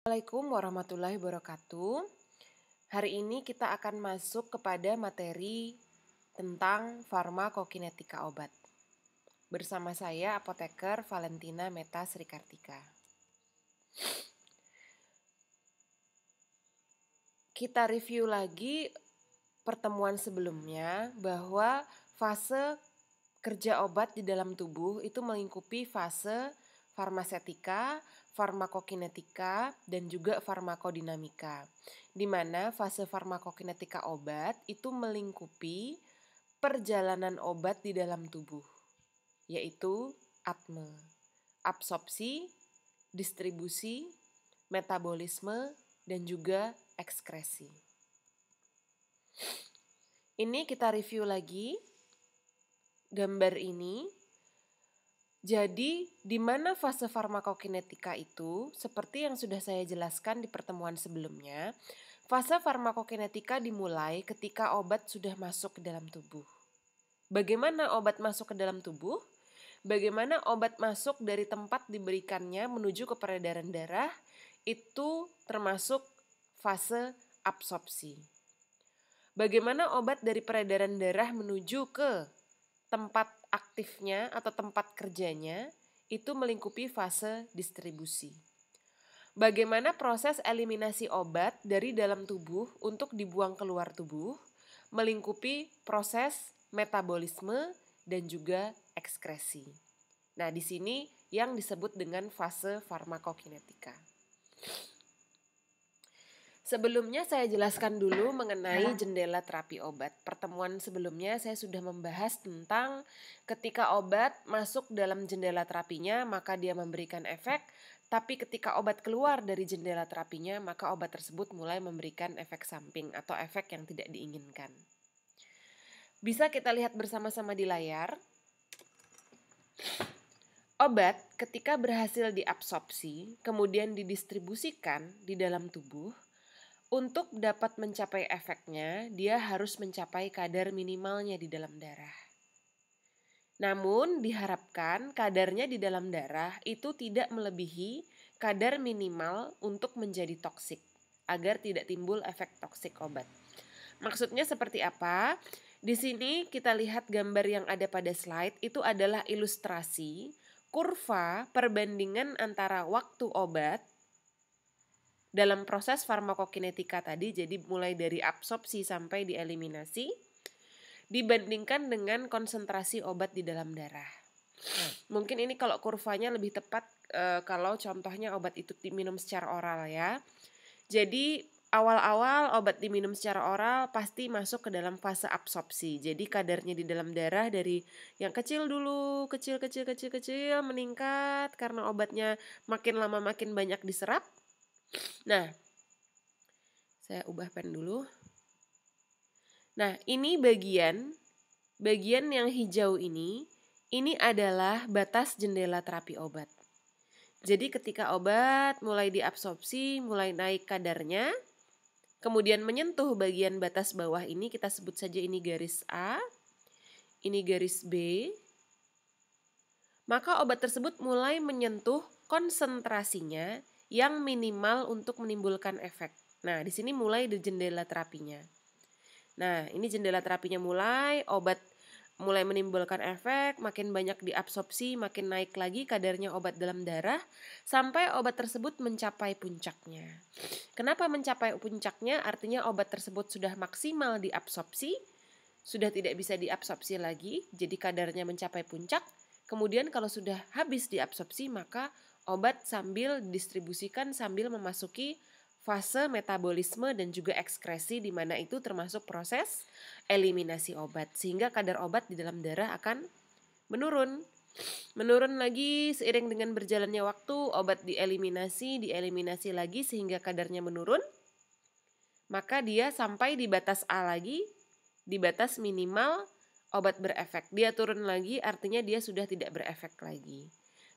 Assalamualaikum warahmatullahi wabarakatuh. Hari ini kita akan masuk kepada materi tentang farmakokinetika obat. Bersama saya apoteker Valentina Meta Srikartika. Kita review lagi pertemuan sebelumnya bahwa fase kerja obat di dalam tubuh itu melingkupi fase farmasetika, farmakokinetika, dan juga farmakodinamika. Di mana fase farmakokinetika obat itu melingkupi perjalanan obat di dalam tubuh, yaitu ATME, absorpsi, distribusi, metabolisme, dan juga ekskresi. Ini kita review lagi gambar ini. Jadi, di mana fase farmakokinetika itu, seperti yang sudah saya jelaskan di pertemuan sebelumnya, fase farmakokinetika dimulai ketika obat sudah masuk ke dalam tubuh. Bagaimana obat masuk ke dalam tubuh? Bagaimana obat masuk dari tempat diberikannya menuju ke peredaran darah, itu termasuk fase absorpsi. Bagaimana obat dari peredaran darah menuju ke tempat aktifnya atau tempat kerjanya, itu melingkupi fase distribusi. Bagaimana proses eliminasi obat dari dalam tubuh untuk dibuang keluar tubuh, melingkupi proses metabolisme dan juga ekskresi. Nah, di sini yang disebut dengan fase farmakokinetika. Sebelumnya saya jelaskan dulu mengenai jendela terapi obat. Pertemuan sebelumnya saya sudah membahas tentang ketika obat masuk dalam jendela terapinya maka dia memberikan efek, tapi ketika obat keluar dari jendela terapinya maka obat tersebut mulai memberikan efek samping atau efek yang tidak diinginkan. Bisa kita lihat bersama-sama di layar. Obat ketika berhasil diabsorpsi kemudian didistribusikan di dalam tubuh, untuk dapat mencapai efeknya, dia harus mencapai kadar minimalnya di dalam darah. Namun, diharapkan kadarnya di dalam darah itu tidak melebihi kadar minimal untuk menjadi toksik, agar tidak timbul efek toksik obat. Maksudnya seperti apa? Di sini kita lihat gambar yang ada pada slide itu adalah ilustrasi kurva perbandingan antara waktu obat dalam proses farmakokinetika tadi, jadi mulai dari absorpsi sampai dieliminasi, dibandingkan dengan konsentrasi obat di dalam darah. Mungkin ini kalau kurvanya lebih tepat kalau contohnya obat itu diminum secara oral ya. Jadi awal-awal obat diminum secara oral pasti masuk ke dalam fase absorpsi. Jadi kadarnya di dalam darah dari yang kecil dulu, kecil meningkat karena obatnya makin lama makin banyak diserap. Nah, saya ubah pen dulu. Nah, ini bagian yang hijau ini adalah batas jendela terapi obat. Jadi ketika obat mulai diabsorpsi, mulai naik kadarnya, kemudian menyentuh bagian batas bawah ini, kita sebut saja ini garis A, ini garis B, maka obat tersebut mulai menyentuh konsentrasinya yang minimal untuk menimbulkan efek. Nah, di sini mulai di jendela terapinya. Nah, ini jendela terapinya mulai, obat mulai menimbulkan efek, makin banyak diabsorpsi, makin naik lagi kadarnya obat dalam darah, sampai obat tersebut mencapai puncaknya. Kenapa mencapai puncaknya? Artinya obat tersebut sudah maksimal diabsorpsi, sudah tidak bisa diabsorpsi lagi, jadi kadarnya mencapai puncak. Kemudian kalau sudah habis diabsorpsi, maka obat sambil didistribusikan sambil memasuki fase metabolisme dan juga ekskresi, di mana itu termasuk proses eliminasi obat, sehingga kadar obat di dalam darah akan menurun. Menurun lagi seiring dengan berjalannya waktu, obat dieliminasi lagi sehingga kadarnya menurun. Maka dia sampai di batas A lagi, di batas minimal obat berefek. Dia turun lagi artinya dia sudah tidak berefek lagi.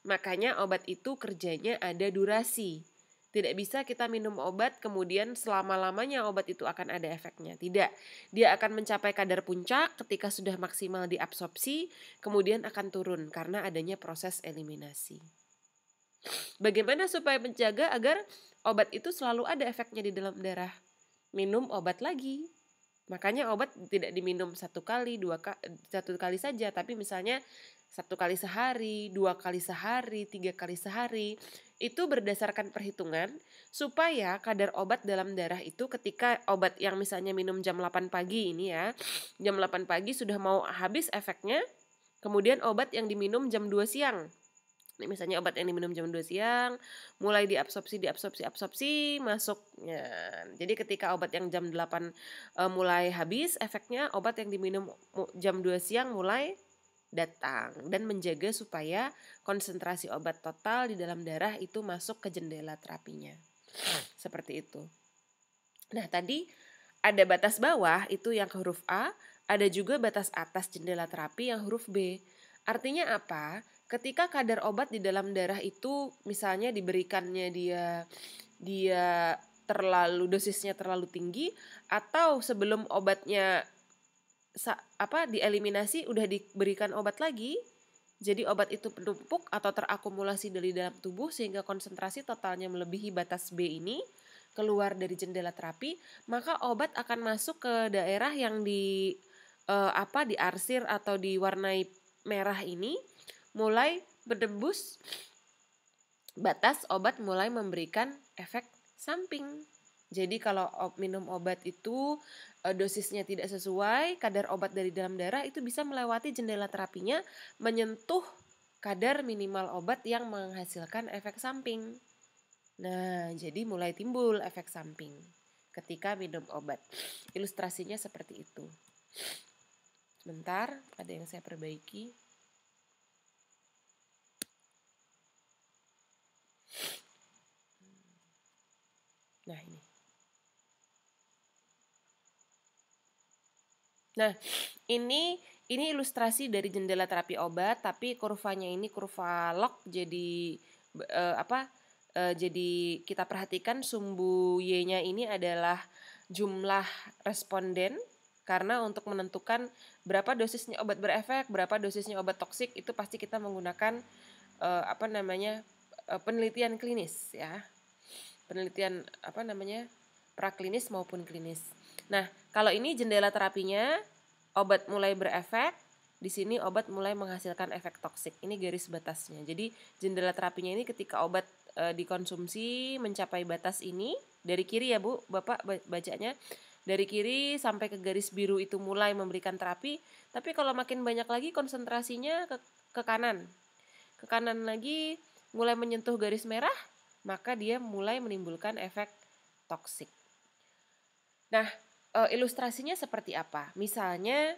Makanya obat itu kerjanya ada durasi. Tidak bisa kita minum obat kemudian selama-lamanya obat itu akan ada efeknya. Tidak. Dia akan mencapai kadar puncak ketika sudah maksimal diabsorpsi, kemudian akan turun karena adanya proses eliminasi. Bagaimana supaya menjaga agar obat itu selalu ada efeknya di dalam darah. Minum obat lagi. Makanya obat tidak diminum satu kali saja, tapi misalnya 1 kali sehari, 2 kali sehari, 3 kali sehari. Itu berdasarkan perhitungan supaya kadar obat dalam darah itu ketika obat yang misalnya minum jam 8 pagi ini ya, jam 8 pagi sudah mau habis efeknya, kemudian obat yang diminum jam 2 siang. Ini misalnya obat yang diminum jam 2 siang, mulai diabsorpsi masuknya. Jadi ketika obat yang jam 8 mulai habis efeknya, obat yang diminum jam 2 siang mulai datang. Dan menjaga supaya konsentrasi obat total di dalam darah itu masuk ke jendela terapinya. Seperti itu. Nah tadi ada batas bawah itu yang huruf A, ada juga batas atas jendela terapi yang huruf B. Artinya apa? Ketika kadar obat di dalam darah itu misalnya diberikannya dia dosisnya terlalu tinggi, atau sebelum obatnya dieliminasi udah diberikan obat lagi, jadi obat itu penumpuk atau terakumulasi dari dalam tubuh sehingga konsentrasi totalnya melebihi batas B ini, keluar dari jendela terapi, maka obat akan masuk ke daerah yang diarsir atau diwarnai merah ini, mulai bertembus batas obat mulai memberikan efek samping. Jadi kalau minum obat itu dosisnya tidak sesuai, kadar obat dari dalam darah itu bisa melewati jendela terapinya, menyentuh kadar minimal obat yang menghasilkan efek samping. Nah, jadi mulai timbul efek samping ketika minum obat. Ilustrasinya seperti itu. Sebentar, ada yang saya perbaiki. Nah, ini. Nah, ini ilustrasi dari jendela terapi obat, tapi kurvanya ini kurva log, jadi jadi kita perhatikan sumbu Y-nya ini adalah jumlah responden, karena untuk menentukan berapa dosisnya obat berefek, berapa dosisnya obat toksik, itu pasti kita menggunakan penelitian klinis ya. Penelitian praklinis maupun klinis. Nah, kalau ini jendela terapinya, obat mulai berefek, di sini obat mulai menghasilkan efek toksik. Ini garis batasnya. Jadi jendela terapinya ini ketika obat dikonsumsi mencapai batas ini, dari kiri ya Bu, Bapak bacanya, dari kiri sampai ke garis biru itu mulai memberikan terapi, tapi kalau makin banyak lagi konsentrasinya ke kanan. Ke kanan lagi mulai menyentuh garis merah, maka dia mulai menimbulkan efek toksik. Nah, ilustrasinya seperti apa? Misalnya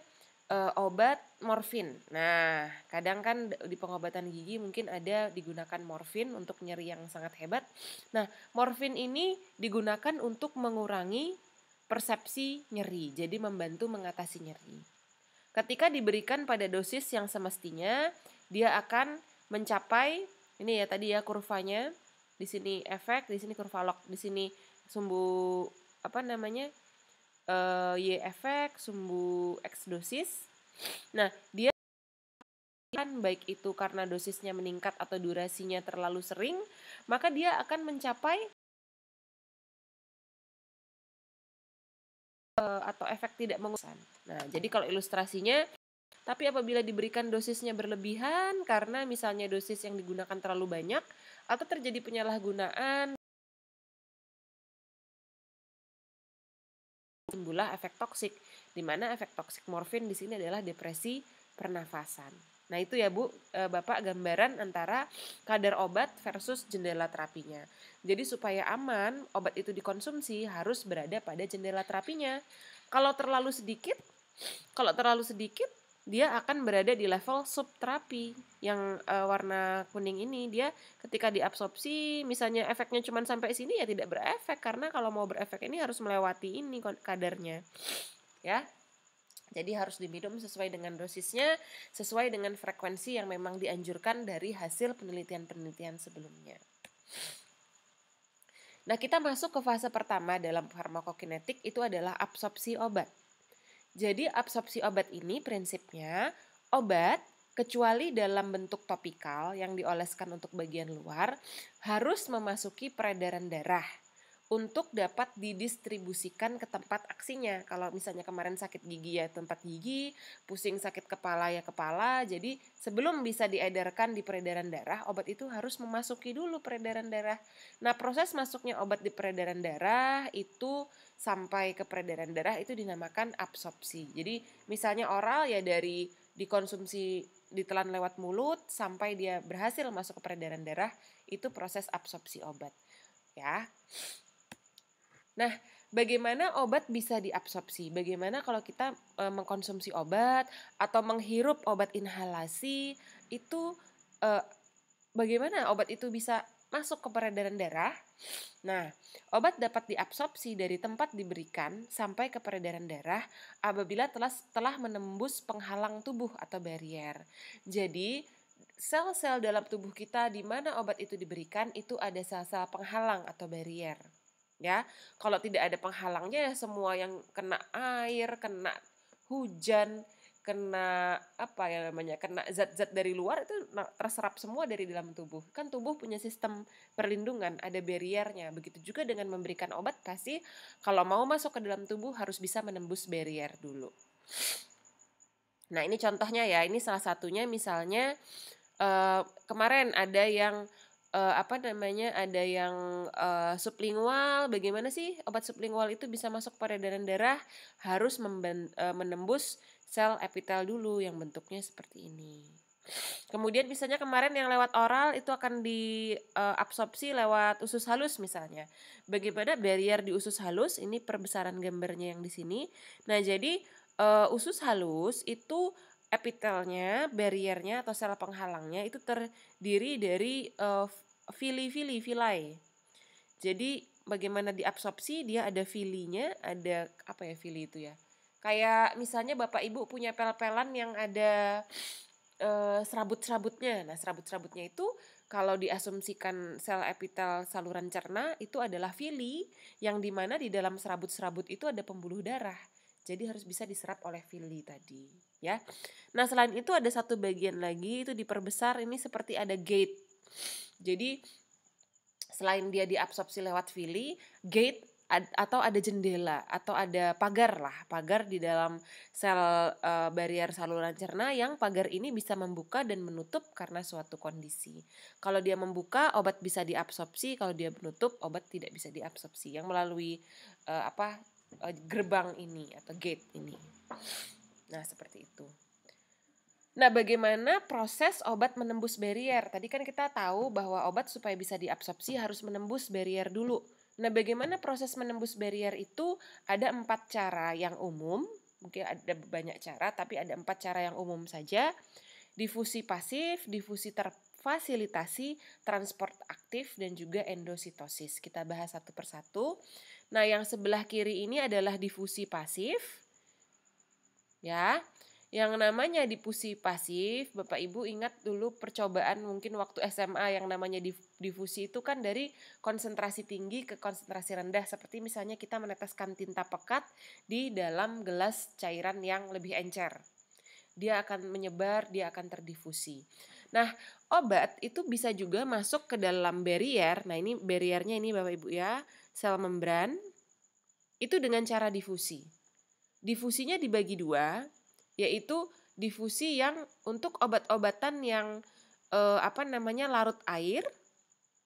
obat morfin. Nah, kadang kan di pengobatan gigi mungkin ada digunakan morfin untuk nyeri yang sangat hebat. Nah, morfin ini digunakan untuk mengurangi persepsi nyeri, jadi membantu mengatasi nyeri. Ketika diberikan pada dosis yang semestinya, dia akan mencapai, ini ya tadi ya kurvanya, di sini efek, di sini kurva log, di sini sumbu Y efek, sumbu X dosis. Nah, dia kan baik itu karena dosisnya meningkat atau durasinya terlalu sering, maka dia akan mencapai atau efek tidak mengusan. Nah, jadi kalau ilustrasinya, tapi apabila diberikan dosisnya berlebihan karena misalnya dosis yang digunakan terlalu banyak atau terjadi penyalahgunaan, timbullah efek toksik, di mana efek toksik morfin di sini adalah depresi pernafasan. Nah itu ya Bu, Bapak gambaran antara kadar obat versus jendela terapinya. Jadi supaya aman, obat itu dikonsumsi harus berada pada jendela terapinya. Kalau terlalu sedikit, dia akan berada di level subterapi. Yang warna kuning ini, dia ketika diabsorpsi, misalnya efeknya cuma sampai sini ya tidak berefek, karena kalau mau berefek ini harus melewati ini kadarnya. Ya. Jadi harus diminum sesuai dengan dosisnya, sesuai dengan frekuensi yang memang dianjurkan dari hasil penelitian-penelitian sebelumnya. Nah, kita masuk ke fase pertama dalam farmakokinetik, itu adalah absorpsi obat. Jadi absorpsi obat ini prinsipnya obat kecuali dalam bentuk topikal yang dioleskan untuk bagian luar, harus memasuki peredaran darah untuk dapat didistribusikan ke tempat aksinya. Kalau misalnya kemarin sakit gigi ya tempat gigi, pusing sakit kepala ya kepala. Jadi sebelum bisa diedarkan di peredaran darah, obat itu harus memasuki dulu peredaran darah. Nah, proses masuknya obat di peredaran darah itu sampai ke peredaran darah itu dinamakan absorpsi. Jadi misalnya oral ya dari dikonsumsi ditelan lewat mulut sampai dia berhasil masuk ke peredaran darah, itu proses absorpsi obat. Ya. Nah, bagaimana obat bisa diabsorpsi? Bagaimana kalau kita mengkonsumsi obat atau menghirup obat inhalasi, itu bagaimana obat itu bisa masuk ke peredaran darah? Nah, obat dapat diabsorpsi dari tempat diberikan sampai ke peredaran darah apabila telah menembus penghalang tubuh atau barier. Jadi, sel-sel dalam tubuh kita di mana obat itu diberikan itu ada sel-sel penghalang atau barier. Ya, kalau tidak ada penghalangnya ya semua yang kena air, kena hujan, kena apa ya namanya, kena zat-zat dari luar itu terserap semua dari dalam tubuh. Kan tubuh punya sistem perlindungan, ada barriernya. Begitu juga dengan memberikan obat, pasti kalau mau masuk ke dalam tubuh harus bisa menembus barrier dulu. Nah, ini contohnya ya, ini salah satunya misalnya kemarin ada yang ada yang sublingual. Bagaimana sih obat sublingual itu bisa masuk peredaran darah? Harus menembus sel epitel dulu yang bentuknya seperti ini. Kemudian misalnya kemarin yang lewat oral itu akan diabsorpsi lewat usus halus misalnya. Bagaimana barrier di usus halus? Ini perbesaran gambarnya yang di sini. Nah, jadi usus halus itu epitelnya, barriernya atau sel penghalangnya itu terdiri dari villi. Jadi bagaimana diabsorpsi? Dia ada villinya, ada apa ya villi itu ya? Kayak misalnya Bapak Ibu punya pel-pelan yang ada serabut-serabutnya. Nah, serabut-serabutnya itu kalau diasumsikan sel epitel saluran cerna itu adalah villi yang dimana di dalam serabut-serabut itu ada pembuluh darah. Jadi harus bisa diserap oleh villi tadi, ya. Nah, selain itu ada satu bagian lagi itu diperbesar, ini seperti ada gate. Jadi selain dia diabsorpsi lewat villi, gate atau ada jendela atau ada pagar di dalam sel barier saluran cerna yang pagar ini bisa membuka dan menutup karena suatu kondisi. Kalau dia membuka, obat bisa diabsorpsi, kalau dia menutup, obat tidak bisa diabsorpsi yang melalui gerbang ini atau gate ini. Nah, seperti itu. Nah, bagaimana proses obat menembus barier? Tadi kan kita tahu bahwa obat supaya bisa diabsorpsi harus menembus barier dulu. Nah, bagaimana proses menembus barier itu? Ada 4 cara yang umum. Mungkin ada banyak cara, tapi ada 4 cara yang umum saja. Difusi pasif, difusi terfasilitasi, transport aktif, dan juga endositosis. Kita bahas satu persatu. Nah, yang sebelah kiri ini adalah difusi pasif. Ya, yang namanya difusi pasif, Bapak Ibu ingat dulu percobaan mungkin waktu SMA yang namanya difusi itu kan dari konsentrasi tinggi ke konsentrasi rendah. Seperti misalnya kita meneteskan tinta pekat di dalam gelas cairan yang lebih encer. Dia akan menyebar, dia akan terdifusi. Nah, obat itu bisa juga masuk ke dalam barrier. Nah, ini barriernya ini Bapak Ibu ya, sel membran. Itu dengan cara difusi. Difusinya dibagi 2, yaitu difusi yang untuk obat-obatan yang larut air.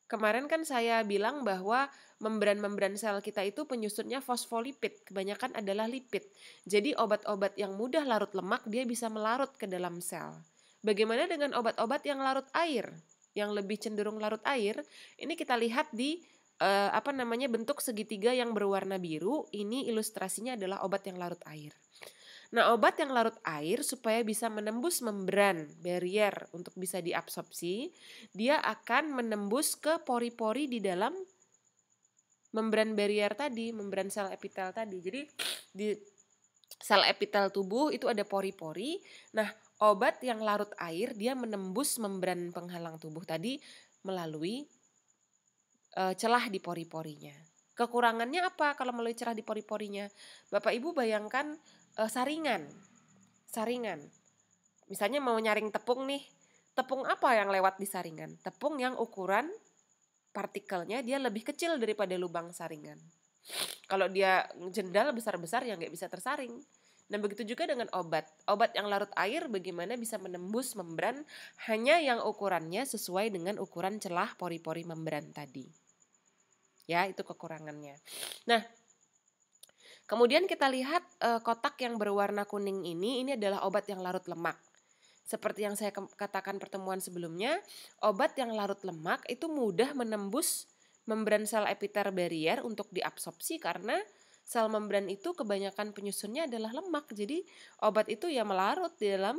Kemarin kan saya bilang bahwa membran-membran sel kita itu penyusunnya fosfolipid, kebanyakan adalah lipid. Jadi obat-obat yang mudah larut lemak dia bisa melarut ke dalam sel. Bagaimana dengan obat-obat yang larut air? Yang lebih cenderung larut air, ini kita lihat di bentuk segitiga yang berwarna biru. Ini ilustrasinya adalah obat yang larut air. Nah, obat yang larut air supaya bisa menembus membran barrier untuk bisa diabsorpsi, dia akan menembus ke pori-pori di dalam membran barrier tadi, membran sel epitel tadi. Jadi di sel epitel tubuh itu ada pori-pori. Nah, obat yang larut air dia menembus membran penghalang tubuh tadi melalui celah di pori-porinya. Kekurangannya apa kalau melalui celah di pori-porinya? Bapak Ibu bayangkan saringan. Misalnya mau nyaring tepung nih, tepung apa yang lewat di saringan? Tepung yang ukuran partikelnya dia lebih kecil daripada lubang saringan. Kalau dia jendal besar-besar ya nggak bisa tersaring. Nah begitu juga dengan obat. Obat yang larut air bagaimana bisa menembus membran hanya yang ukurannya sesuai dengan ukuran celah pori-pori membran tadi. Ya itu kekurangannya. Nah kemudian kita lihat kotak yang berwarna kuning ini adalah obat yang larut lemak. Seperti yang saya katakan pertemuan sebelumnya, obat yang larut lemak itu mudah menembus membran sel epiter barrier untuk diabsorpsi karena sel membran itu kebanyakan penyusunnya adalah lemak. Jadi obat itu ya melarut di dalam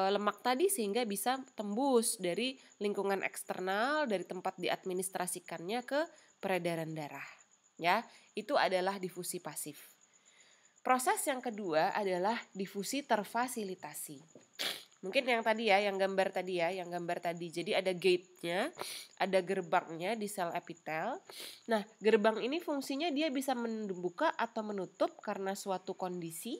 lemak tadi sehingga bisa tembus dari lingkungan eksternal, dari tempat diadministrasikannya ke peredaran darah. Ya, itu adalah difusi pasif. Proses yang kedua adalah difusi terfasilitasi. Mungkin yang tadi ya, yang gambar tadi. Jadi ada gate-nya, ada gerbangnya di sel epitel. Nah, gerbang ini fungsinya dia bisa membuka atau menutup karena suatu kondisi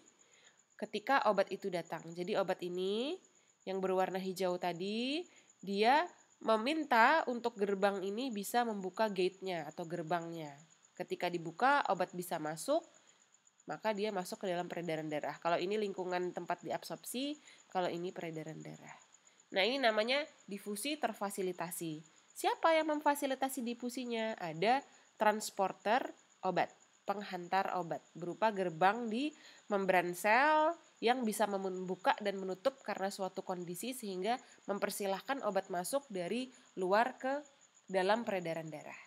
ketika obat itu datang. Jadi obat ini yang berwarna hijau tadi, dia meminta untuk gerbang ini bisa membuka gate-nya atau gerbangnya. Ketika dibuka, obat bisa masuk, maka dia masuk ke dalam peredaran darah. Kalau ini lingkungan tempat diabsorpsi, kalau ini peredaran darah. Nah ini namanya difusi terfasilitasi. Siapa yang memfasilitasi difusinya? Ada transporter obat, penghantar obat, berupa gerbang di membran sel yang bisa membuka dan menutup karena suatu kondisi sehingga mempersilahkan obat masuk dari luar ke dalam peredaran darah.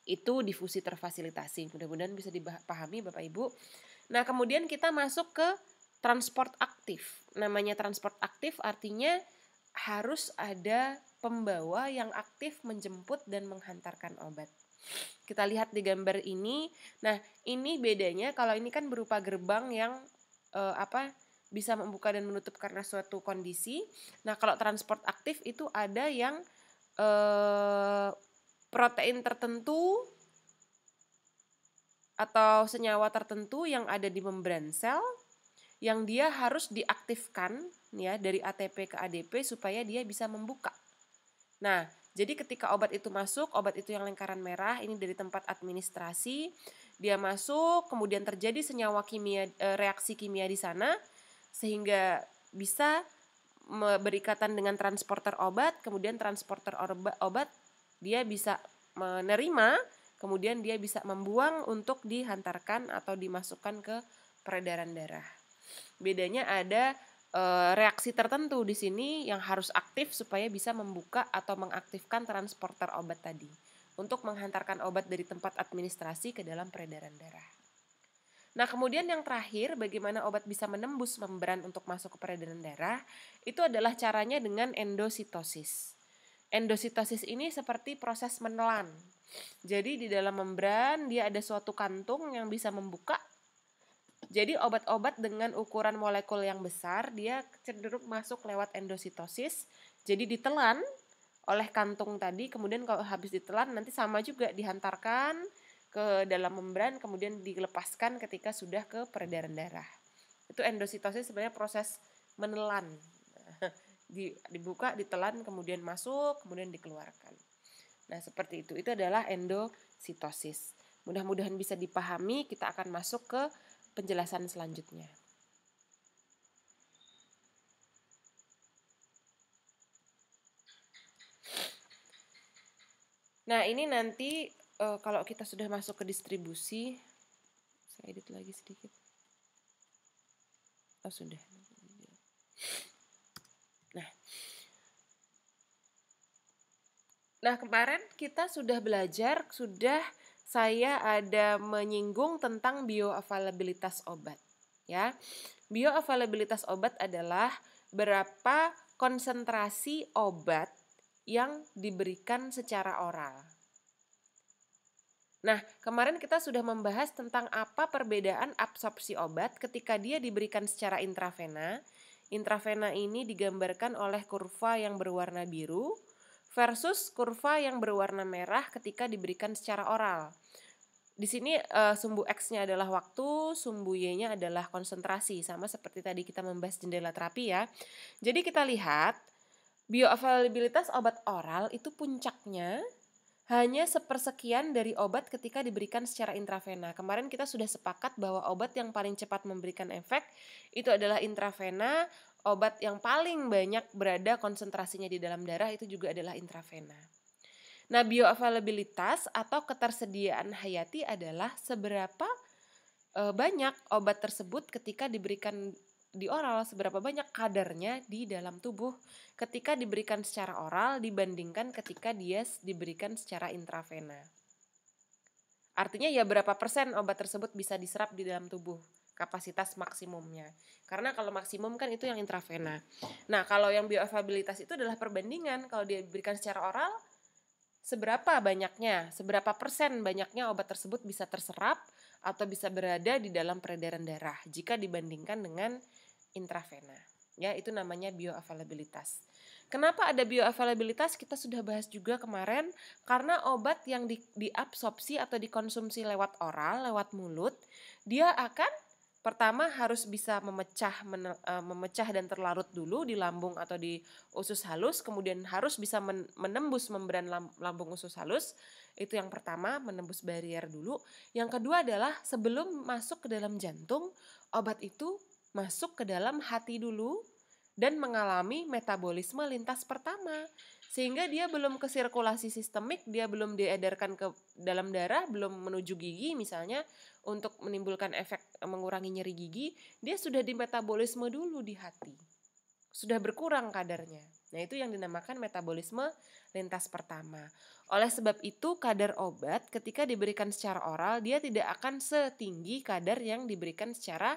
Itu difusi terfasilitasi. Mudah-mudahan bisa dipahami Bapak Ibu. Nah, kemudian kita masuk ke transport aktif. Namanya transport aktif artinya harus ada pembawa yang aktif menjemput dan menghantarkan obat. Kita lihat di gambar ini. Nah, ini bedanya kalau ini kan berupa gerbang yang bisa membuka dan menutup karena suatu kondisi. Nah, kalau transport aktif itu ada yang protein tertentu atau senyawa tertentu yang ada di membran sel yang dia harus diaktifkan ya dari ATP ke ADP supaya dia bisa membuka. Nah, jadi ketika obat itu masuk, obat itu yang lingkaran merah ini dari tempat administrasi, dia masuk, kemudian terjadi senyawa kimia reaksi kimia di sana sehingga bisa berikatan dengan transporter obat, kemudian transporter obat dia bisa menerima, kemudian dia bisa membuang untuk dihantarkan atau dimasukkan ke peredaran darah. Bedanya ada reaksi tertentu di sini yang harus aktif supaya bisa membuka atau mengaktifkan transporter obat tadi untuk menghantarkan obat dari tempat administrasi ke dalam peredaran darah. Nah, kemudian yang terakhir, bagaimana obat bisa menembus membran untuk masuk ke peredaran darah, itu adalah caranya dengan endositosis. Endositosis ini seperti proses menelan. Jadi di dalam membran dia ada suatu kantung yang bisa membuka. Jadi obat-obat dengan ukuran molekul yang besar dia cenderung masuk lewat endositosis. Jadi ditelan oleh kantung tadi, kemudian kalau habis ditelan nanti sama juga dihantarkan ke dalam membran, kemudian dilepaskan ketika sudah ke peredaran darah. Itu endositosis sebenarnya proses menelan. Dibuka, ditelan, kemudian masuk, kemudian dikeluarkan. Nah, seperti itu. Itu adalah endositosis. Mudah-mudahan bisa dipahami, kita akan masuk ke penjelasan selanjutnya. Nah, ini nanti kalau kita sudah masuk ke distribusi, saya edit lagi sedikit. Oh, sudah. Nah, kemarin kita sudah belajar, saya ada menyinggung tentang bioavailabilitas obat. Ya, bioavailabilitas obat adalah berapa konsentrasi obat yang diberikan secara oral. Nah, kemarin kita sudah membahas tentang apa perbedaan absorpsi obat ketika dia diberikan secara intravena. Intravena ini digambarkan oleh kurva yang berwarna biru versus kurva yang berwarna merah ketika diberikan secara oral. di sini sumbu X-nya adalah waktu, sumbu Y-nya adalah konsentrasi, sama seperti tadi kita membahas jendela terapi ya. Jadi kita lihat bioavailabilitas obat oral itu puncaknya hanya sepersekian dari obat ketika diberikan secara intravena. Kemarin kita sudah sepakat bahwa obat yang paling cepat memberikan efek itu adalah intravena, obat yang paling banyak berada konsentrasinya di dalam darah itu juga adalah intravena. Nah, bioavailabilitas atau ketersediaan hayati adalah seberapa banyak obat tersebut ketika diberikan di oral, seberapa banyak kadarnya di dalam tubuh ketika diberikan secara oral dibandingkan ketika dia diberikan secara intravena. Artinya ya berapa persen obat tersebut bisa diserap di dalam tubuh, kapasitas maksimumnya. Karena kalau maksimum kan itu yang intravena. Nah, kalau yang bioavailabilitas itu adalah perbandingan, kalau dia diberikan secara oral seberapa banyaknya, seberapa persen banyaknya obat tersebut bisa terserap atau bisa berada di dalam peredaran darah jika dibandingkan dengan intravena. Ya, itu namanya bioavailabilitas. Kenapa ada bioavailabilitas? Kita sudah bahas juga kemarin, karena obat yang diabsorpsi atau dikonsumsi lewat oral, lewat mulut, dia akan pertama harus bisa memecah dan terlarut dulu di lambung atau di usus halus, kemudian harus bisa menembus membran lambung usus halus. Itu yang pertama, menembus barier dulu. Yang kedua adalah sebelum masuk ke dalam jantung, obat itu masuk ke dalam hati dulu dan mengalami metabolisme lintas pertama. Sehingga dia belum ke sirkulasi sistemik, dia belum diedarkan ke dalam darah, belum menuju gigi misalnya untuk menimbulkan efek mengurangi nyeri gigi, dia sudah di metabolisme dulu di hati. Sudah berkurang kadarnya. Nah, itu yang dinamakan metabolisme lintas pertama. Oleh sebab itu, kadar obat ketika diberikan secara oral, dia tidak akan setinggi kadar yang diberikan secara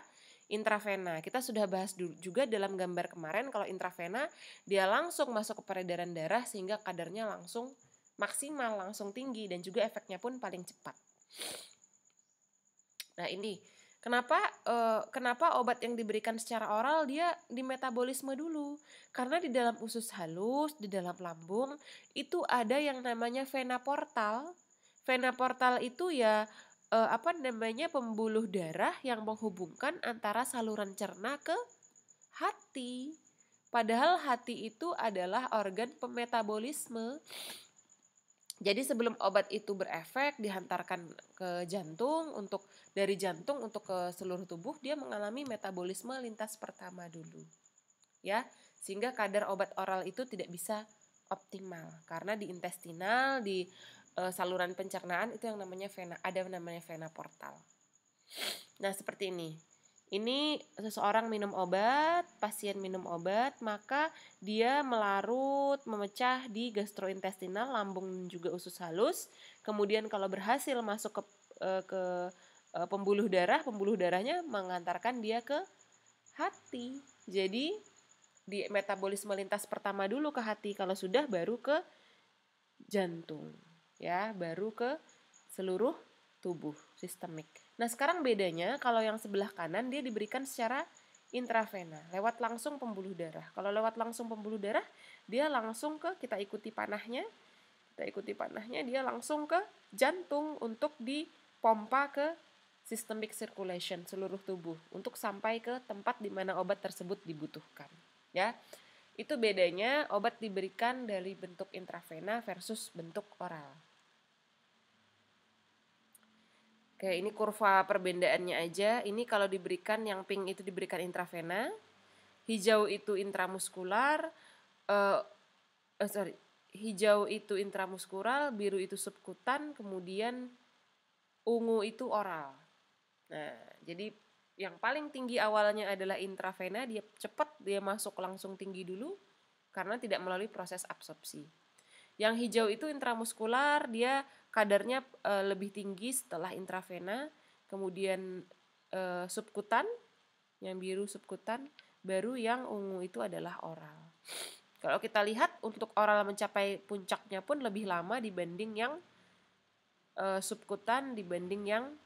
intravena. Kita sudah bahas juga dalam gambar kemarin, kalau intravena dia langsung masuk ke peredaran darah sehingga kadarnya langsung maksimal, langsung tinggi, dan juga efeknya pun paling cepat. Nah, ini kenapa obat yang diberikan secara oral dia di metabolisme dulu? Karena di dalam usus halus, di dalam lambung itu ada yang namanya vena portal. Vena portal itu ya pembuluh darah yang menghubungkan antara saluran cerna ke hati. Padahal hati itu adalah organ pemetabolisme. Jadi sebelum obat itu berefek dihantarkan ke jantung, dari jantung untuk ke seluruh tubuh, dia mengalami metabolisme lintas pertama dulu. Ya, sehingga kadar obat oral itu tidak bisa optimal karena di intestinal, di saluran pencernaan itu yang namanya vena portal. Nah, seperti ini. Ini seseorang minum obat, pasien minum obat, maka dia melarut, memecah di gastrointestinal, lambung dan juga usus halus. Kemudian kalau berhasil masuk ke pembuluh darahnya mengantarkan dia ke hati. Jadi di metabolisme lintas pertama dulu ke hati, kalau sudah baru ke jantung, ya, baru ke seluruh tubuh sistemik. Nah, sekarang bedanya kalau yang sebelah kanan dia diberikan secara intravena, lewat langsung pembuluh darah. Kalau lewat langsung pembuluh darah, dia langsung kita ikuti panahnya, dia langsung ke jantung untuk dipompa ke systemic circulation seluruh tubuh untuk sampai ke tempat di mana obat tersebut dibutuhkan. Ya, itu bedanya obat diberikan dari bentuk intravena versus bentuk oral. Oke, ini kurva perbedaannya aja. Ini kalau diberikan yang pink itu diberikan intravena, hijau itu intramuskular, hijau itu intramuskural, biru itu subkutan, kemudian ungu itu oral. Nah, jadi yang paling tinggi awalnya adalah intravena, dia cepat, dia masuk langsung tinggi dulu karena tidak melalui proses absorpsi. Yang hijau itu intramuskular, dia kadarnya lebih tinggi setelah intravena, kemudian subkutan, yang biru subkutan, baru yang ungu itu adalah oral. Kalau kita lihat untuk oral mencapai puncaknya pun lebih lama dibanding yang subkutan, dibanding yang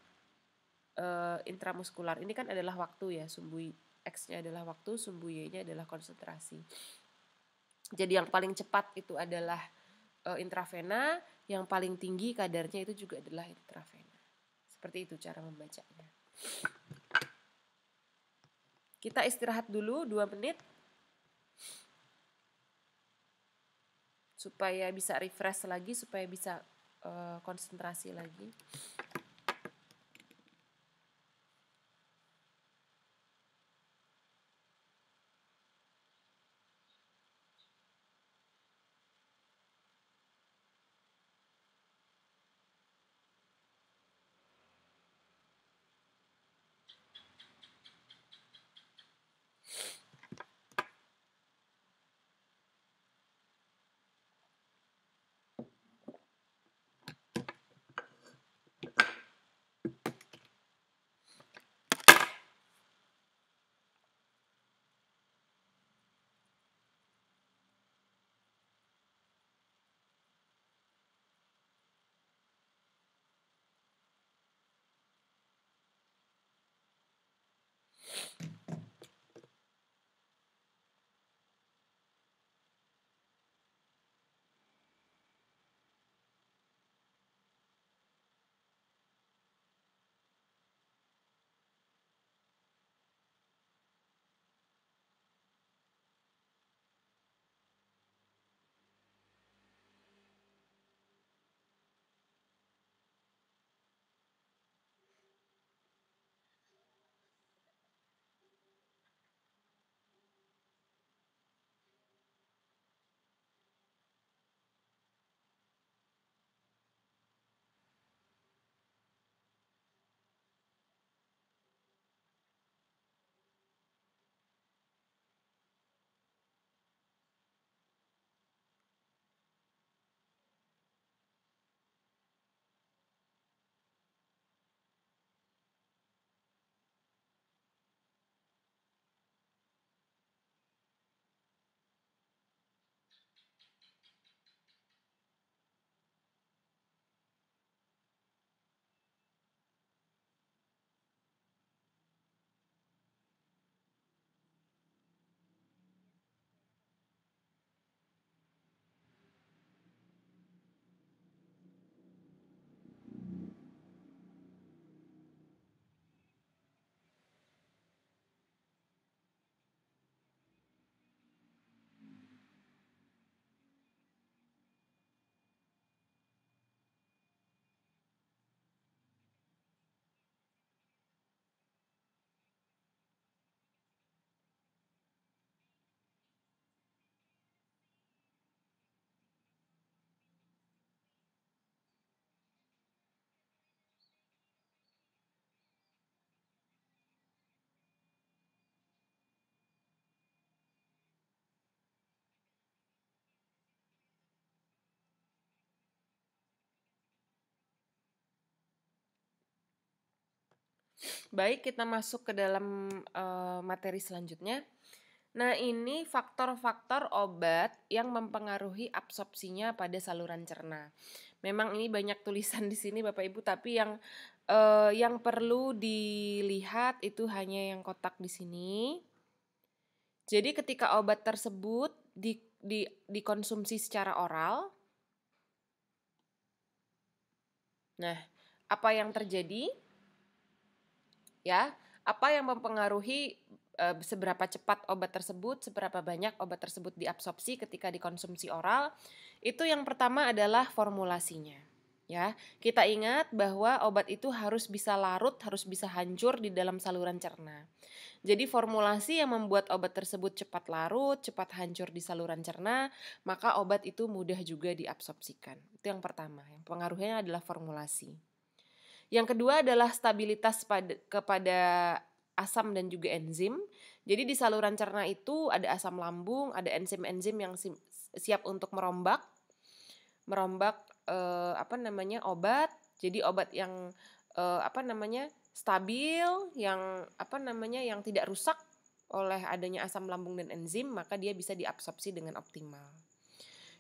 intramuskular. Ini kan adalah waktu ya, sumbu X-nya adalah waktu, sumbu Y-nya adalah konsentrasi. Jadi yang paling cepat itu adalah intravena, yang paling tinggi kadarnya itu juga adalah intravena. Seperti itu cara membacanya. Kita istirahat dulu 2 menit supaya bisa refresh lagi, supaya bisa konsentrasi lagi. Baik, kita masuk ke dalam materi selanjutnya. Nah, ini faktor-faktor obat yang mempengaruhi absorpsinya pada saluran cerna. Memang ini banyak tulisan di sini Bapak Ibu, tapi yang perlu dilihat itu hanya yang kotak di sini. Jadi ketika obat tersebut dikonsumsi secara oral, nah, apa yang terjadi? Ya, apa yang mempengaruhi seberapa cepat obat tersebut, seberapa banyak obat tersebut diabsorpsi ketika dikonsumsi oral? Itu yang pertama adalah formulasinya. Ya, kita ingat bahwa obat itu harus bisa larut, harus bisa hancur di dalam saluran cerna. Jadi formulasi yang membuat obat tersebut cepat larut, cepat hancur di saluran cerna, maka obat itu mudah juga diabsorpsikan. Itu yang pertama, yang pengaruhnya adalah formulasi. Yang kedua adalah stabilitas kepada asam dan juga enzim. Jadi di saluran cerna itu ada asam lambung, ada enzim-enzim yang siap untuk merombak obat. Jadi obat yang stabil, yang tidak rusak oleh adanya asam lambung dan enzim, maka dia bisa diabsorpsi dengan optimal.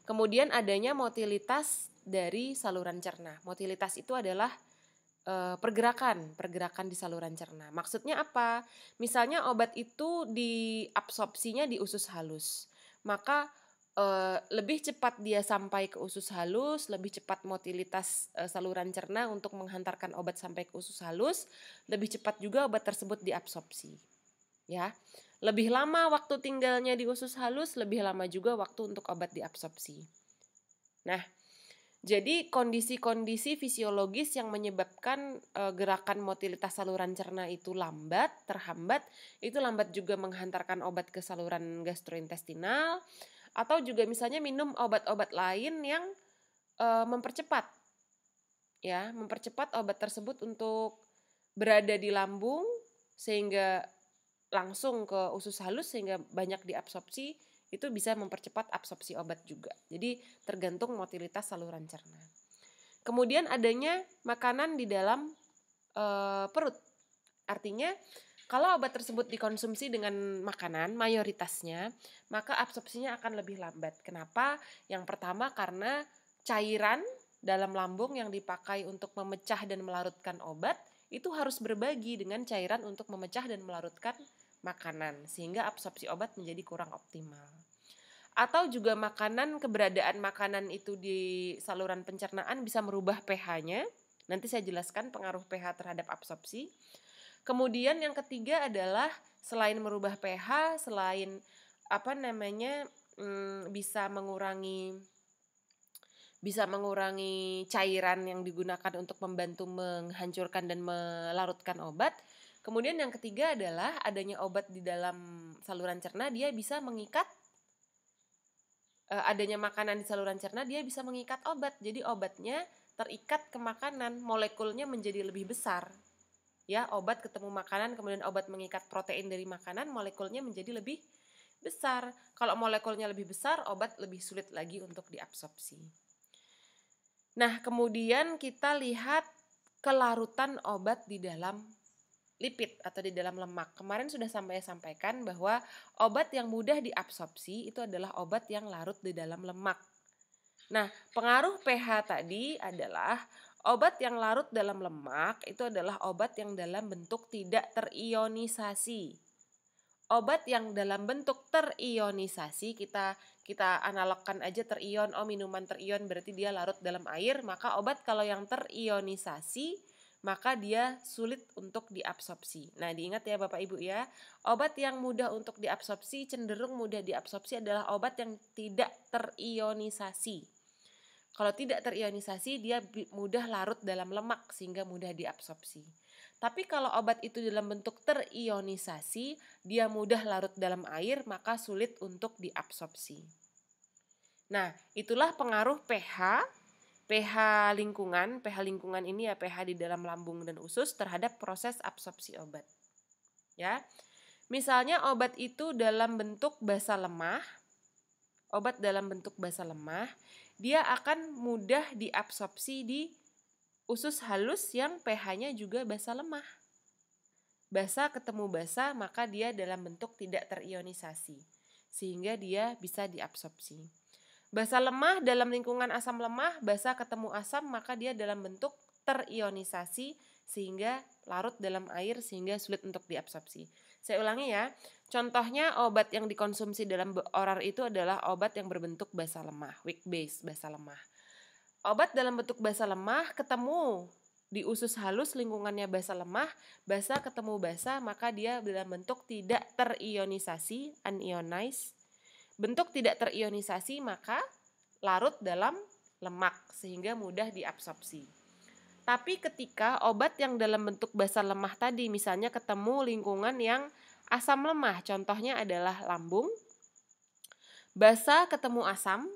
Kemudian adanya motilitas dari saluran cerna. Motilitas itu adalah pergerakan di saluran cerna. Maksudnya apa? Misalnya obat itu diabsorpsinya di usus halus, maka lebih cepat dia sampai ke usus halus, lebih cepat motilitas saluran cerna untuk menghantarkan obat sampai ke usus halus, lebih cepat juga obat tersebut diabsorpsi. Ya. Lebih lama waktu tinggalnya di usus halus, lebih lama juga waktu untuk obat diabsorpsi. Nah, jadi kondisi-kondisi fisiologis yang menyebabkan gerakan motilitas saluran cerna itu lambat, terhambat, itu lambat juga menghantarkan obat ke saluran gastrointestinal, atau juga misalnya minum obat-obat lain yang mempercepat obat tersebut untuk berada di lambung sehingga langsung ke usus halus sehingga banyak diabsorpsi, itu bisa mempercepat absorpsi obat juga. Jadi tergantung motilitas saluran cerna. Kemudian adanya makanan di dalam perut. Artinya kalau obat tersebut dikonsumsi dengan makanan mayoritasnya, maka absorpsinya akan lebih lambat. Kenapa? Yang pertama karena cairan dalam lambung yang dipakai untuk memecah dan melarutkan obat itu harus berbagi dengan cairan untuk memecah dan melarutkan makanan, sehingga absorpsi obat menjadi kurang optimal. Atau juga keberadaan makanan itu di saluran pencernaan bisa merubah pH-nya. Nanti saya jelaskan pengaruh pH terhadap absorpsi. Kemudian yang ketiga adalah selain merubah pH, selain bisa mengurangi cairan yang digunakan untuk membantu menghancurkan dan melarutkan obat. Kemudian yang ketiga adalah adanya obat di dalam saluran cerna, dia bisa mengikat adanya makanan di saluran cerna, dia bisa mengikat obat. Jadi obatnya terikat ke makanan, molekulnya menjadi lebih besar. Ya, obat ketemu makanan, kemudian obat mengikat protein dari makanan, molekulnya menjadi lebih besar. Kalau molekulnya lebih besar, obat lebih sulit lagi untuk diabsorpsi. Nah, kemudian kita lihat kelarutan obat di dalam lipid atau di dalam lemak. Kemarin sudah sampaikan bahwa obat yang mudah diabsorpsi itu adalah obat yang larut di dalam lemak. Nah, pengaruh pH tadi adalah obat yang larut dalam lemak itu adalah obat yang dalam bentuk tidak terionisasi. Obat yang dalam bentuk terionisasi, kita analogkan aja terion, minuman terion berarti dia larut dalam air, maka obat kalau yang terionisasi maka dia sulit untuk diabsorpsi. Nah, diingat ya Bapak Ibu ya, obat yang mudah untuk diabsorpsi, cenderung mudah diabsorpsi adalah obat yang tidak terionisasi. Kalau tidak terionisasi, dia mudah larut dalam lemak sehingga mudah diabsorpsi. Tapi kalau obat itu dalam bentuk terionisasi, dia mudah larut dalam air, maka sulit untuk diabsorpsi. Nah, itulah pengaruh pH lingkungan ini ya, pH di dalam lambung dan usus terhadap proses absorpsi obat. Ya. Misalnya obat itu dalam bentuk basa lemah, dia akan mudah diabsorpsi di usus halus yang pH-nya juga basa lemah. Basa ketemu basa, maka dia dalam bentuk tidak terionisasi, sehingga dia bisa diabsorpsi. Basa lemah dalam lingkungan asam lemah, basa ketemu asam, maka dia dalam bentuk terionisasi sehingga larut dalam air sehingga sulit untuk diabsorpsi. Saya ulangi ya, contohnya obat yang dikonsumsi dalam oral itu adalah obat yang berbentuk basa lemah, weak base, basa lemah. Obat dalam bentuk basa lemah ketemu di usus halus lingkungannya basa lemah, basa ketemu basa, maka dia dalam bentuk tidak terionisasi, unionized. Bentuk tidak terionisasi maka larut dalam lemak sehingga mudah diabsorpsi. Tapi ketika obat yang dalam bentuk basa lemah tadi misalnya ketemu lingkungan yang asam lemah, contohnya adalah lambung, basa ketemu asam,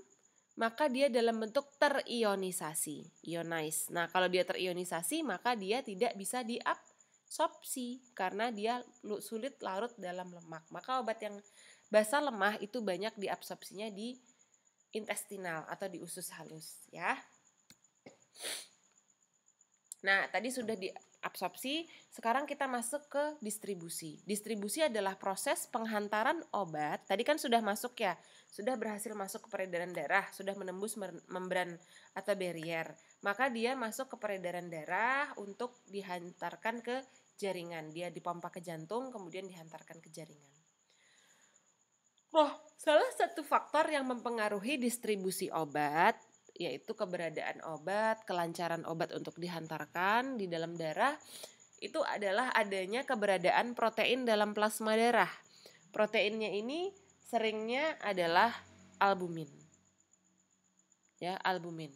maka dia dalam bentuk terionisasi, ionized. Nah, kalau dia terionisasi maka dia tidak bisa diabsorpsi karena dia sulit larut dalam lemak. Maka obat yang basa lemah itu banyak diabsorpsinya di intestinal atau di usus halus ya. Nah, tadi sudah diabsorpsi, sekarang kita masuk ke distribusi. Distribusi adalah proses penghantaran obat. Tadi kan sudah masuk ya, sudah berhasil masuk ke peredaran darah, sudah menembus membran atau barrier. Maka dia masuk ke peredaran darah untuk dihantarkan ke jaringan. Dia dipompa ke jantung, kemudian dihantarkan ke jaringan. Nah, salah satu faktor yang mempengaruhi distribusi obat, yaitu keberadaan obat, kelancaran obat untuk dihantarkan di dalam darah, itu adalah adanya keberadaan protein dalam plasma darah. Proteinnya ini seringnya adalah albumin. Ya, albumin.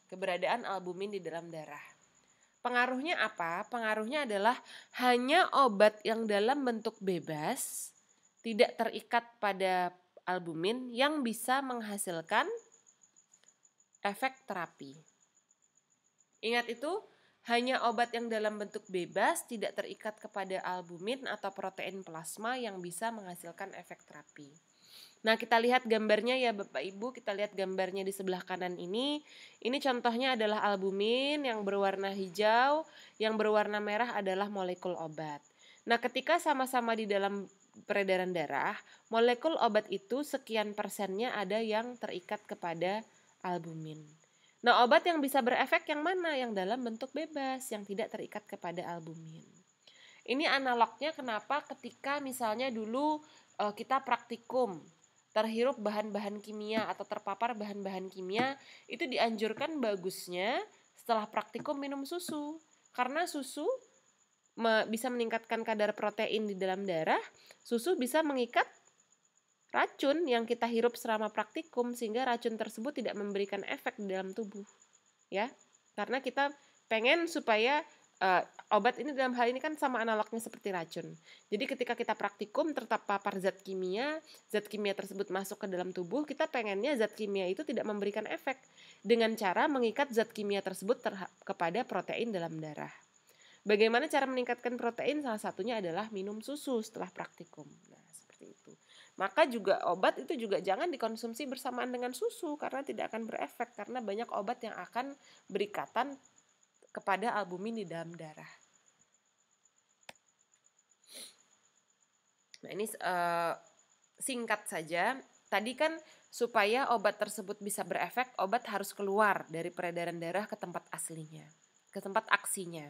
Keberadaan albumin di dalam darah. Pengaruhnya apa? Pengaruhnya adalah hanya obat yang dalam bentuk bebas, tidak terikat pada albumin yang bisa menghasilkan efek terapi. Ingat itu, hanya obat yang dalam bentuk bebas, tidak terikat kepada albumin atau protein plasma yang bisa menghasilkan efek terapi. Nah, kita lihat gambarnya ya Bapak Ibu, kita lihat gambarnya di sebelah kanan ini. Ini contohnya adalah albumin yang berwarna hijau, yang berwarna merah adalah molekul obat. Nah, ketika sama-sama di dalam peredaran darah, molekul obat itu sekian persennya ada yang terikat kepada albumin. Nah, obat yang bisa berefek yang mana? Yang dalam bentuk bebas, yang tidak terikat kepada albumin. Ini analognya kenapa ketika misalnya dulu kita praktikum, terhirup bahan-bahan kimia atau terpapar bahan-bahan kimia, itu dianjurkan bagusnya setelah praktikum minum susu. Karena susu bisa meningkatkan kadar protein di dalam darah, susu bisa mengikat racun yang kita hirup selama praktikum sehingga racun tersebut tidak memberikan efek di dalam tubuh. Ya, karena kita pengen supaya obat ini dalam hal ini kan sama analognya seperti racun. Jadi ketika kita praktikum terpapar zat kimia tersebut masuk ke dalam tubuh, kita pengennya zat kimia itu tidak memberikan efek dengan cara mengikat zat kimia tersebut kepada protein dalam darah. Bagaimana cara meningkatkan protein? Salah satunya adalah minum susu setelah praktikum. Nah, seperti itu. Maka juga obat itu juga jangan dikonsumsi bersamaan dengan susu karena tidak akan berefek karena banyak obat yang akan berikatan kepada albumin di dalam darah. Nah, ini singkat saja. Tadi kan supaya obat tersebut bisa berefek, obat harus keluar dari peredaran darah ke tempat aslinya, ke tempat aksinya.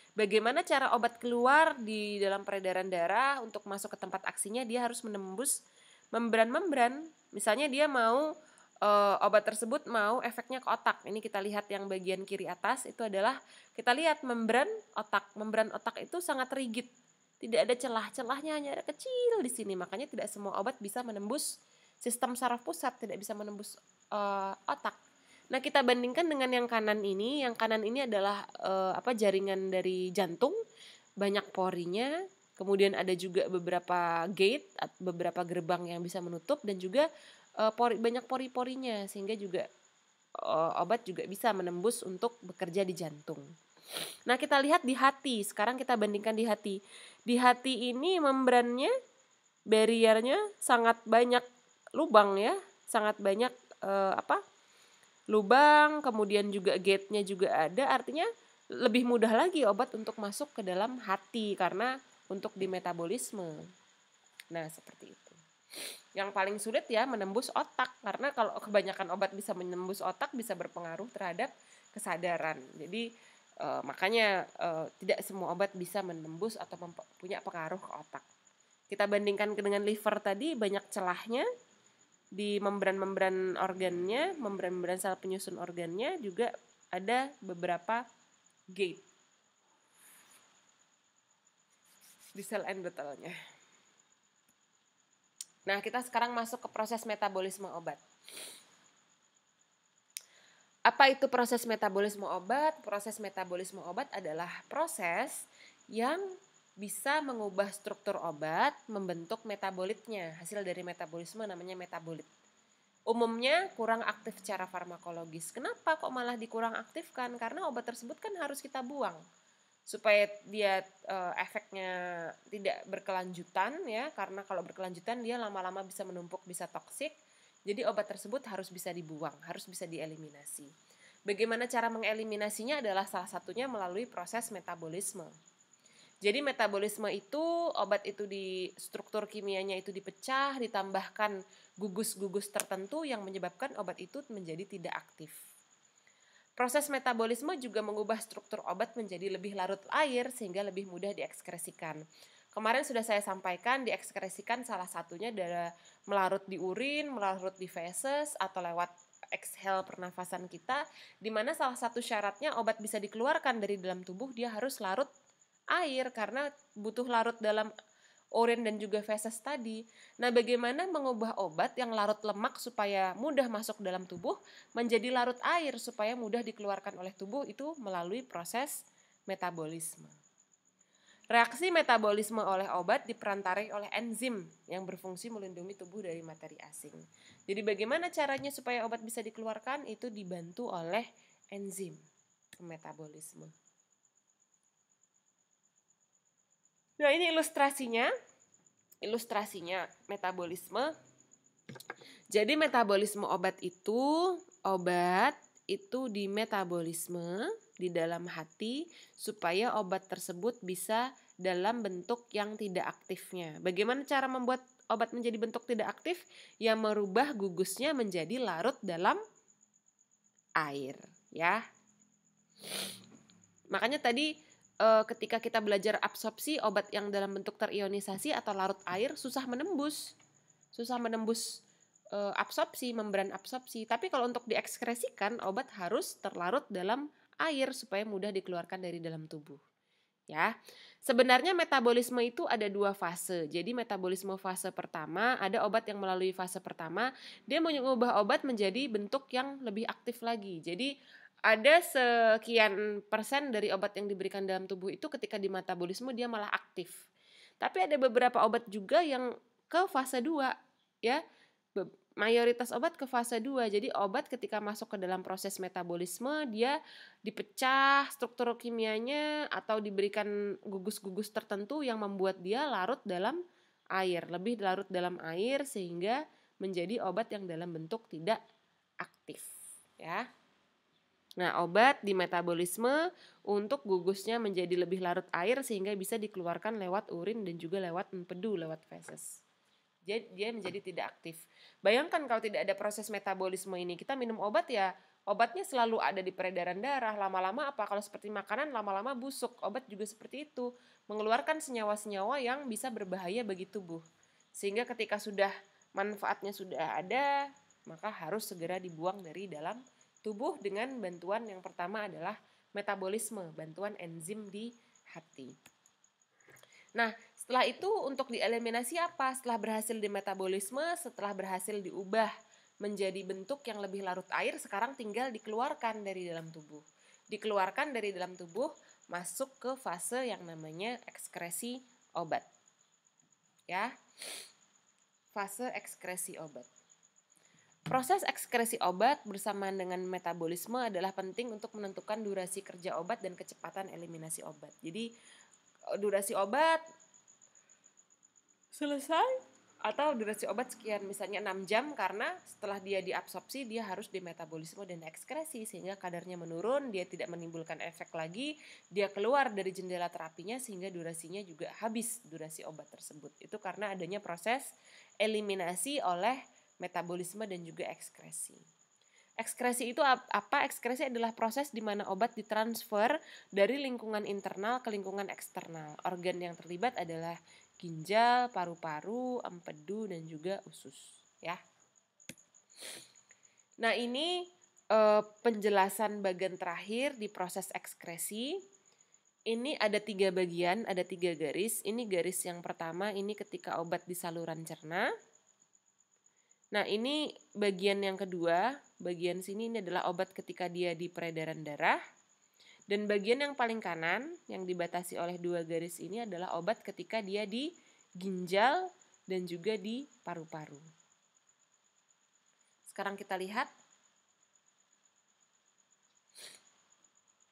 Bagaimana cara obat keluar di dalam peredaran darah untuk masuk ke tempat aksinya? Dia harus menembus membran-membran. Misalnya dia mau obat tersebut mau efeknya ke otak. Ini kita lihat yang bagian kiri atas itu adalah kita lihat membran otak. Membran otak itu sangat rigid. Tidak ada celah-celahnya, hanya ada kecil di sini. Makanya tidak semua obat bisa menembus sistem saraf pusat, tidak bisa menembus otak. Nah, kita bandingkan dengan yang kanan ini. Yang kanan ini adalah jaringan dari jantung, banyak porinya. Kemudian ada juga beberapa gate, beberapa gerbang yang bisa menutup dan juga banyak pori-porinya sehingga juga obat juga bisa menembus untuk bekerja di jantung. Nah, kita lihat di hati. Sekarang kita bandingkan di hati. Di hati ini membrannya, barriernya sangat banyak lubang ya, sangat banyak lubang, kemudian juga gate-nya juga ada, artinya lebih mudah lagi obat untuk masuk ke dalam hati karena untuk di metabolisme. Nah, seperti itu. Yang paling sulit ya menembus otak karena kalau kebanyakan obat bisa menembus otak bisa berpengaruh terhadap kesadaran. Jadi makanya tidak semua obat bisa menembus atau punya pengaruh ke otak. Kita bandingkan dengan liver tadi banyak celahnya. Di membran-membran organnya, membran-membran sel penyusun organnya juga ada beberapa gate di sel endotelnya. Nah, kita sekarang masuk ke proses metabolisme obat. Apa itu proses metabolisme obat? Proses metabolisme obat adalah proses yang bisa mengubah struktur obat, membentuk metabolitnya. Hasil dari metabolisme namanya metabolit. Umumnya kurang aktif secara farmakologis. Kenapa kok malah dikurang aktifkan? Karena obat tersebut kan harus kita buang supaya dia efeknya tidak berkelanjutan ya. Karena kalau berkelanjutan dia lama-lama bisa menumpuk, bisa toksik. Jadi obat tersebut harus bisa dibuang, harus bisa dieliminasi. Bagaimana cara mengeliminasinya adalah salah satunya melalui proses metabolisme. Jadi metabolisme itu, obat itu di struktur kimianya itu dipecah, ditambahkan gugus-gugus tertentu yang menyebabkan obat itu menjadi tidak aktif. Proses metabolisme juga mengubah struktur obat menjadi lebih larut air sehingga lebih mudah diekskresikan. Kemarin sudah saya sampaikan diekskresikan salah satunya adalah melarut di urin, melarut di feses, atau lewat exhale pernafasan kita, di mana salah satu syaratnya obat bisa dikeluarkan dari dalam tubuh, dia harus larut air karena butuh larut dalam urin dan juga feses tadi. Nah, bagaimana mengubah obat yang larut lemak supaya mudah masuk dalam tubuh menjadi larut air supaya mudah dikeluarkan oleh tubuh, itu melalui proses metabolisme. Reaksi metabolisme oleh obat diperantarai oleh enzim yang berfungsi melindungi tubuh dari materi asing. Jadi bagaimana caranya supaya obat bisa dikeluarkan? Itu dibantu oleh enzim metabolisme. Nah, ini ilustrasinya metabolisme. Jadi metabolisme obat itu di metabolisme di dalam hati supaya obat tersebut bisa dalam bentuk yang tidak aktifnya. Bagaimana cara membuat obat menjadi bentuk tidak aktif? Yang merubah gugusnya menjadi larut dalam air, ya. Makanya tadi ketika kita belajar absorpsi, obat yang dalam bentuk terionisasi atau larut air susah menembus absorpsi, membran absorpsi. Tapi kalau untuk diekskresikan, obat harus terlarut dalam air supaya mudah dikeluarkan dari dalam tubuh. Ya, sebenarnya metabolisme itu ada 2 fase. Jadi metabolisme fase pertama, ada obat yang melalui fase pertama, dia mengubah obat menjadi bentuk yang lebih aktif lagi. Jadi ada sekian persen dari obat yang diberikan dalam tubuh itu ketika di metabolisme dia malah aktif. Tapi ada beberapa obat juga yang ke fase 2, ya. Mayoritas obat ke fase 2. Jadi obat ketika masuk ke dalam proses metabolisme, dia dipecah struktur kimianya atau diberikan gugus-gugus tertentu yang membuat dia larut dalam air, lebih larut dalam air sehingga menjadi obat yang dalam bentuk tidak aktif, ya. Nah, obat di metabolisme untuk gugusnya menjadi lebih larut air sehingga bisa dikeluarkan lewat urin dan juga lewat empedu, lewat feses. Dia menjadi tidak aktif. Bayangkan kalau tidak ada proses metabolisme ini, kita minum obat ya, obatnya selalu ada di peredaran darah, lama-lama apa? Kalau seperti makanan, lama-lama busuk. Obat juga seperti itu, mengeluarkan senyawa-senyawa yang bisa berbahaya bagi tubuh. Sehingga ketika sudah manfaatnya sudah ada, maka harus segera dibuang dari dalam tubuh dengan bantuan yang pertama adalah metabolisme, bantuan enzim di hati. Nah, setelah itu untuk dieliminasi apa? Setelah berhasil di metabolisme, setelah berhasil diubah menjadi bentuk yang lebih larut air, sekarang tinggal dikeluarkan dari dalam tubuh. Dikeluarkan dari dalam tubuh, masuk ke fase yang namanya ekskresi obat. Ya. Fase ekskresi obat. Proses ekskresi obat bersamaan dengan metabolisme adalah penting untuk menentukan durasi kerja obat dan kecepatan eliminasi obat. Jadi durasi obat selesai atau durasi obat sekian, misalnya 6 jam, karena setelah dia diabsorpsi dia harus di metabolisme dan ekskresi sehingga kadarnya menurun, dia tidak menimbulkan efek lagi, dia keluar dari jendela terapinya sehingga durasinya juga habis durasi obat tersebut. Itu karena adanya proses eliminasi oleh metabolisme dan juga ekskresi. Ekskresi itu apa? Ekskresi adalah proses di mana obat ditransfer dari lingkungan internal ke lingkungan eksternal. Organ yang terlibat adalah ginjal, paru-paru, empedu, dan juga usus. Ya. Nah, ini penjelasan bagian terakhir di proses ekskresi. Ini ada 3 bagian, ada 3 garis. Ini garis yang pertama, ini ketika obat di saluran cerna. Nah, ini bagian yang kedua, bagian sini ini adalah obat ketika dia di peredaran darah. Dan bagian yang paling kanan yang dibatasi oleh 2 garis ini adalah obat ketika dia di ginjal dan juga di paru-paru. Sekarang kita lihat.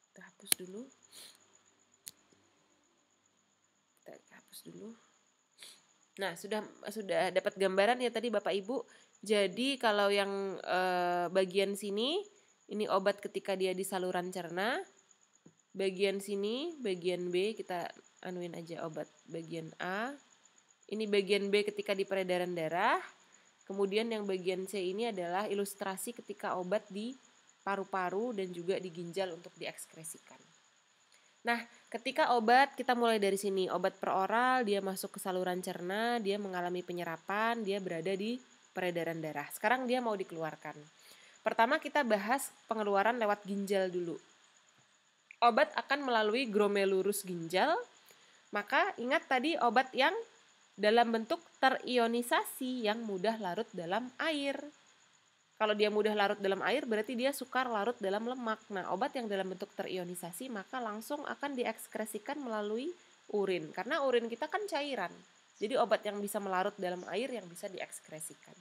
Kita hapus dulu. Nah, sudah dapat gambaran ya tadi Bapak Ibu. Jadi kalau yang bagian sini, ini obat ketika dia di saluran cerna. Bagian sini, bagian B, kita anuin aja obat bagian A. Ini bagian B ketika di peredaran darah. Kemudian yang bagian C ini adalah ilustrasi ketika obat di paru-paru dan juga di ginjal untuk diekskresikan. Nah, ketika obat, kita mulai dari sini. Obat per oral, dia masuk ke saluran cerna, dia mengalami penyerapan, dia berada di peredaran darah. Sekarang dia mau dikeluarkan. Pertama kita bahas pengeluaran lewat ginjal dulu. Obat akan melalui glomerulus ginjal, maka ingat tadi obat yang dalam bentuk terionisasi yang mudah larut dalam air. Kalau dia mudah larut dalam air berarti dia sukar larut dalam lemak. Nah, obat yang dalam bentuk terionisasi maka langsung akan diekskresikan melalui urin. Karena urin kita kan cairan. Jadi obat yang bisa melarut dalam air yang bisa diekskresikan.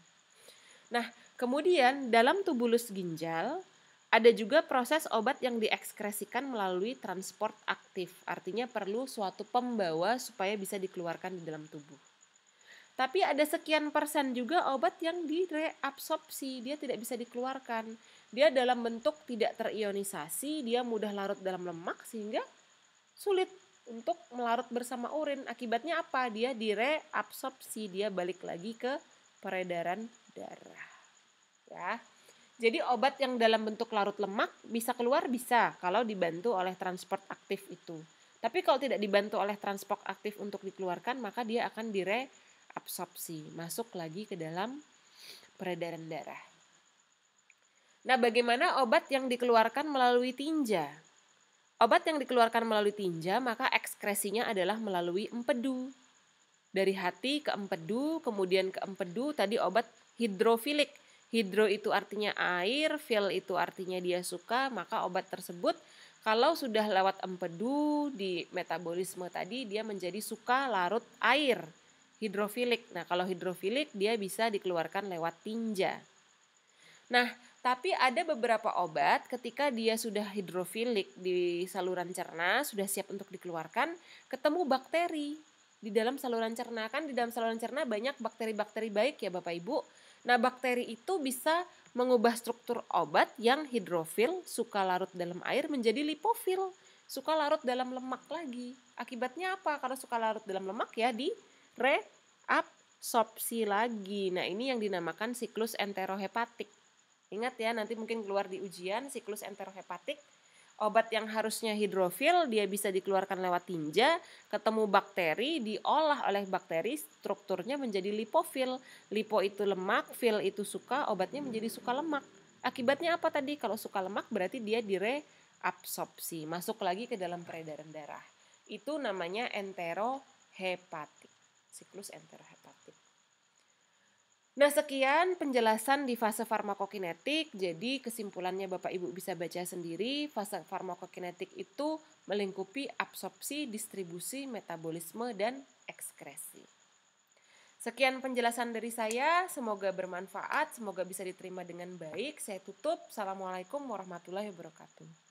Nah, kemudian dalam tubulus ginjal ada juga proses obat yang diekskresikan melalui transport aktif. Artinya perlu suatu pembawa supaya bisa dikeluarkan di dalam tubuh. Tapi ada sekian persen juga obat yang direabsorpsi, dia tidak bisa dikeluarkan. Dia dalam bentuk tidak terionisasi, dia mudah larut dalam lemak sehingga sulit untuk melarut bersama urin. Akibatnya apa? Dia direabsorpsi, dia balik lagi ke peredaran darah. Ya. Jadi obat yang dalam bentuk larut lemak bisa keluar bisa kalau dibantu oleh transport aktif itu. Tapi kalau tidak dibantu oleh transport aktif untuk dikeluarkan maka dia akan direabsorpsi, masuk lagi ke dalam peredaran darah. Nah, bagaimana obat yang dikeluarkan melalui tinja? Obat yang dikeluarkan melalui tinja maka ekskresinya adalah melalui empedu. Dari hati ke empedu, kemudian ke empedu tadi obat hidrofilik. Hidro itu artinya air, fil itu artinya dia suka, maka obat tersebut kalau sudah lewat empedu di metabolisme tadi dia menjadi suka larut air, hidrofilik. Nah, kalau hidrofilik dia bisa dikeluarkan lewat tinja. Nah, tapi ada beberapa obat ketika dia sudah hidrofilik di saluran cerna, sudah siap untuk dikeluarkan, ketemu bakteri di dalam saluran cerna. Kan di dalam saluran cerna banyak bakteri-bakteri baik ya Bapak Ibu. Nah, bakteri itu bisa mengubah struktur obat yang hidrofil, suka larut dalam air menjadi lipofil, suka larut dalam lemak lagi. Akibatnya apa? Kalau suka larut dalam lemak ya di reabsorpsi lagi. Nah, ini yang dinamakan siklus enterohepatik. Ingat ya, nanti mungkin keluar di ujian siklus enterohepatik. Obat yang harusnya hidrofil dia bisa dikeluarkan lewat tinja, ketemu bakteri, diolah oleh bakteri, strukturnya menjadi lipofil. Lipo itu lemak, fil itu suka, obatnya menjadi suka lemak. Akibatnya apa tadi? Kalau suka lemak berarti dia direabsorpsi, masuk lagi ke dalam peredaran darah. Itu namanya enterohepatik, siklus enterohepatik. Nah, sekian penjelasan di fase farmakokinetik. Jadi kesimpulannya Bapak Ibu bisa baca sendiri. Fase farmakokinetik itu melingkupi absorpsi, distribusi, metabolisme, dan ekskresi. Sekian penjelasan dari saya. Semoga bermanfaat, semoga bisa diterima dengan baik. Saya tutup. Assalamualaikum warahmatullahi wabarakatuh.